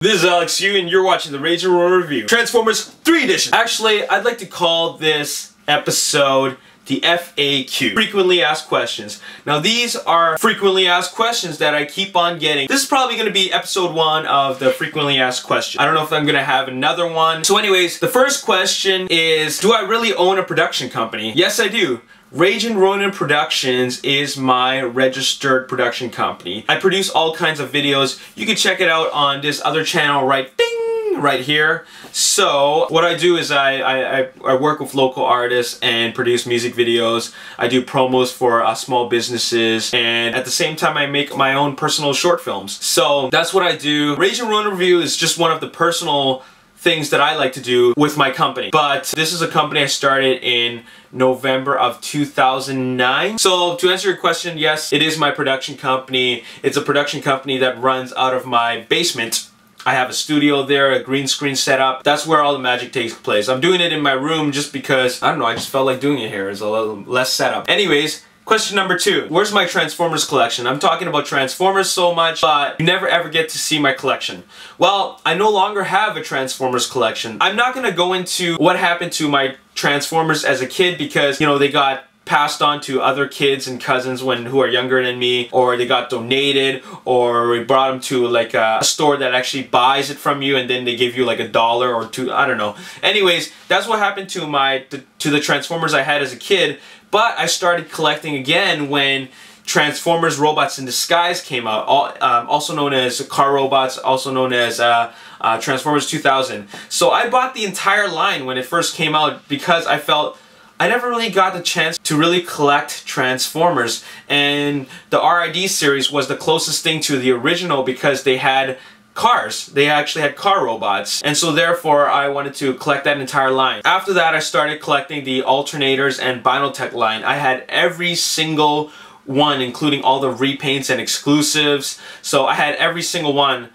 This is Alex Yu, and you're watching the Ragin Ronin review. Transformers 3 Edition. Actually, I'd like to call this episode the FAQ. Frequently Asked Questions. Now these are frequently asked questions that I keep on getting. This is probably going to be episode 1 of the frequently asked question. I don't know if I'm going to have another one. So anyways, the first question is, do I really own a production company? Yes, I do. Ragin Ronin Productions is my registered production company. I produce all kinds of videos. You can check it out on this other channel right here. So what I do is I work with local artists and produce music videos. I do promos for small businesses, and at the same time I make my own personal short films. So that's what I do. Ragin Ronin Review is just one of the personal things that I like to do with my company. But this is a company I started in November of 2009. So to answer your question, yes, it is my production company. It's a production company that runs out of my basement. I have a studio there, a green screen setup. That's where all the magic takes place. I'm doing it in my room just because, I don't know, I just felt like doing it here. It's a little less setup. Anyways, question number 2. Where's my Transformers collection? I'm talking about Transformers so much, but you never ever get to see my collection. Well, I no longer have a Transformers collection. I'm not gonna go into what happened to my Transformers as a kid because, you know, they got passed on to other kids and cousins who are younger than me, or they got donated, or we brought them to like a store that actually buys it from you and then they give you like $1 or $2, I don't know. Anyways, that's what happened to the Transformers I had as a kid, but I started collecting again when Transformers Robots in Disguise came out, also known as Car Robots, also known as Transformers 2000. So I bought the entire line when it first came out because I felt I never really got the chance to really collect Transformers, and the RID series was the closest thing to the original because they had cars. They actually had car robots, and so therefore I wanted to collect that entire line. After that I started collecting the alternators and Binotech line. I had every single one, including all the repaints and exclusives, so I had every single one.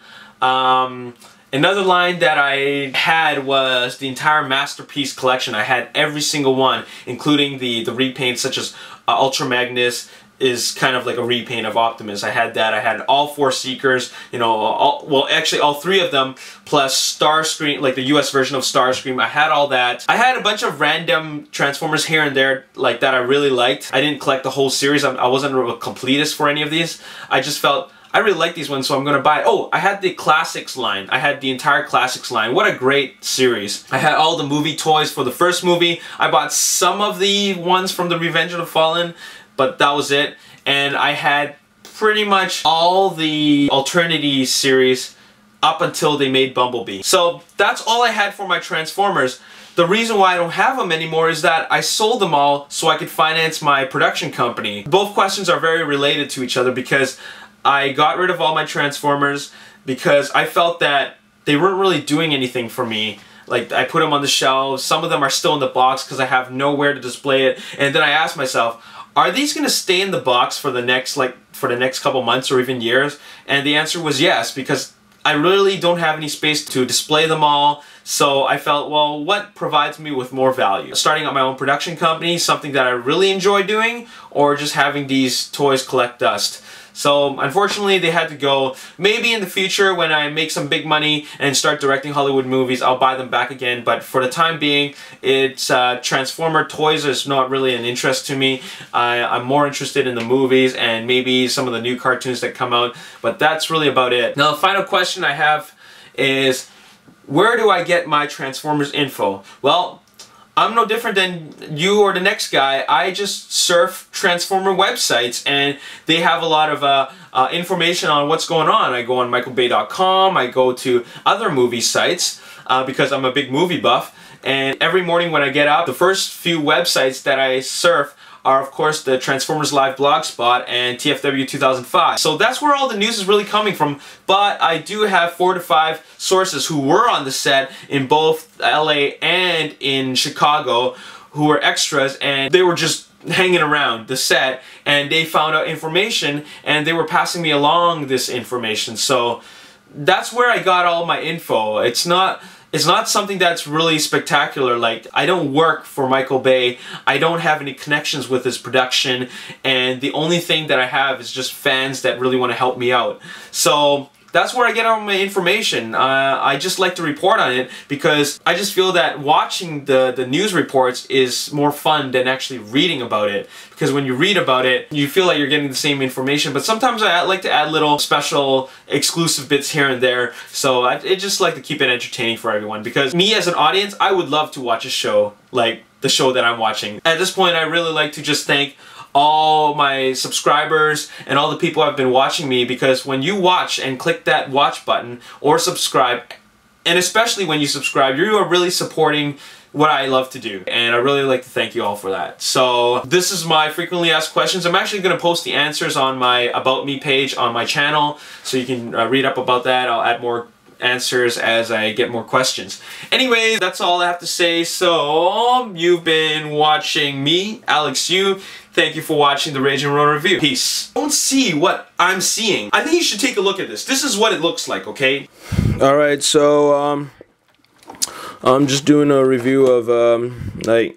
Another line that I had was the entire Masterpiece collection. I had every single one, including the repaints such as Ultra Magnus is kind of like a repaint of Optimus. I had that. I had all 4 Seekers, you know, well actually all 3 of them, plus Starscream, like the US version of Starscream. I had all that. I had a bunch of random Transformers here and there like that I really liked. I didn't collect the whole series. I wasn't a completist for any of these. I just felt I really like these ones, so I'm gonna buy it. Oh, I had the Classics line. I had the entire Classics line. What a great series. I had all the movie toys for the first movie. I bought some of the ones from the Revenge of the Fallen, but that was it. And I had pretty much all the Alternity series up until they made Bumblebee. So that's all I had for my Transformers. The reason why I don't have them anymore is that I sold them all so I could finance my production company. Both questions are very related to each other because I got rid of all my Transformers because I felt that they weren't really doing anything for me. Like, I put them on the shelves, some of them are still in the box because I have nowhere to display it, and then I asked myself, are these going to stay in the box for the next couple months or even years? And the answer was yes, because I really don't have any space to display them all. So I felt, well, what provides me with more value? Starting up my own production company, something that I really enjoy doing, or just having these toys collect dust? So unfortunately they had to go. Maybe in the future when I make some big money and start directing Hollywood movies, I'll buy them back again, but for the time being, it's Transformer toys is not really an interest to me. I'm more interested in the movies and maybe some of the new cartoons that come out, but that's really about it. Now the final question I have is, where do I get my Transformers info? Well, I'm no different than you or the next guy. I just surf Transformer websites and they have a lot of information on what's going on. I go on michaelbay.com, I go to other movie sites because I'm a big movie buff, and every morning when I get up, the first few websites that I surf are of course the Transformers Live Blogspot and TFW 2005. So that's where all the news is really coming from, but I do have 4 to 5 sources who were on the set in both LA and in Chicago who were extras, and they were just hanging around the set and they found out information and they were passing me along this information. So that's where I got all my info. It's not something that's really spectacular. Like, I don't work for Michael Bay. I don't have any connections with his production, and the only thing that I have is just fans that really want to help me out. So that's where I get all my information. I just like to report on it because I just feel that watching the news reports is more fun than actually reading about it. Because when you read about it, you feel like you're getting the same information, but sometimes I like to add little special exclusive bits here and there. So I just like to keep it entertaining for everyone, because me as an audience, I would love to watch a show like the show that I'm watching. At this point, I really like to just thank all my subscribers and all the people who have been watching me, because when you watch and click that watch button or subscribe, and especially when you subscribe, you are really supporting what I love to do, and I really like to thank you all for that. So this is my frequently asked questions. I'm actually going to post the answers on my About Me page on my channel, so you can read up about that. I'll add more answers as I get more questions. Anyways, that's all I have to say. So you've been watching me, Alex Yu. Thank you for watching the Ragin Ronin review. Peace. Don't see what I'm seeing. I think you should take a look at this. This is what it looks like, okay? Alright, so I'm just doing a review of like